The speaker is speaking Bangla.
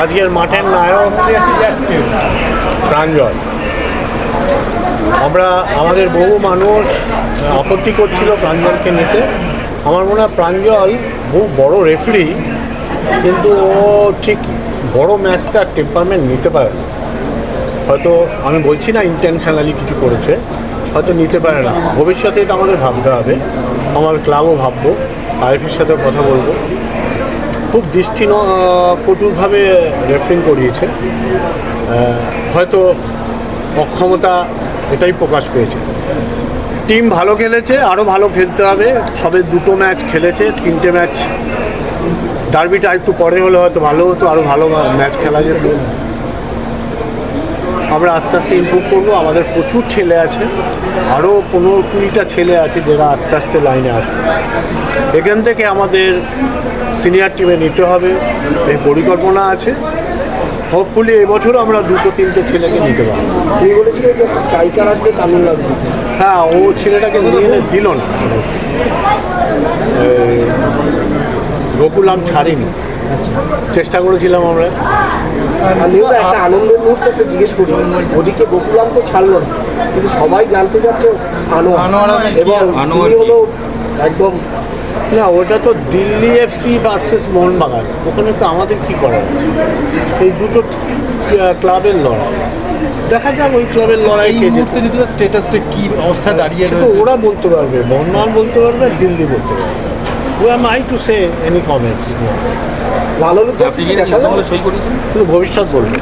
আজকের মাঠের নায়ক প্রাঞ্জল। আমাদের বহু মানুষ আপত্তি করছিল প্রাঞ্জলকে নিতে। আমার মনে হয় প্রাঞ্জল বহু বড় রেফারি, কিন্তু ও ঠিক বড় ম্যাচটা টেম্পারমেন্ট নিতে পারে না। হয়তো আমি বলছি না ইন্টেনশনালি কিছু করেছে, হয়তো নিতে পারে না। ভবিষ্যতে এটা আমাদের ভাবতে হবে, আমার ক্লাবও ভাববো, আইএফের সাথে কথা বলবো। খুব কঠোরভাবে রেফারিং করিয়েছে, হয়তো অক্ষমতা এটাই প্রকাশ পেয়েছে। টিম ভালো খেলেছে, আরও ভালো খেলতে হবে। সবে 2টো ম্যাচ খেলেছে, 3টে ম্যাচ। ডার্বিটা একটু পরে হলে হয়তো ভালো হতো, আরও ভালো ম্যাচ খেলা যেত। আমরা আস্তে আস্তে ইমপ্রুভ করবো। আমাদের প্রচুর ছেলে আছে, আরও 15-20টা ছেলে আছে যারা আস্তে আস্তে লাইনে আসবে। এখান থেকে আমাদের সিনিয়র টিমে নিতে হবে, এই পরিকল্পনা আছে। হোপফুলি এবছরও আমরা 2-3টে ছেলেকে নিতে পারবো। তুই বলেছিলি যে একটা স্ট্রাইকার আসবে তামিলনাড়ু থেকে। হ্যাঁ, ও ছেলেটাকে নিয়ে দিল না, গোকুলাম ছাড়িনি। চেষ্টা করেছিলাম আমরা। আমিও একটা আনন্দের মুহূর্তে একটা জিজ্ঞেস করছি, ওদিকে গোকুলাম তো ছাড়লো না, কিন্তু সবাই জানতে চাচ্ছে আনোয়ার এবং তিনি হলো একদম। না, ওটা তো দিল্লি এফসি ভার্সেস মোহনবাগান, ওখানে তো আমাদের কী করা হচ্ছে? এই দুটো ক্লাবের লড়াই, দেখা যাক ওই ক্লাবের লড়াই কে জিততে। স্ট্যাটাসটা কি অবস্থায় দাঁড়িয়ে তো ওরা বলতে পারবে, মোহনবাগান বলতে পারবে, আর দিল্লি বলতে পারবে। Who am I to say any comments? ভালো দেখা যাবে। কিন্তু ভবিষ্যৎ বলবে।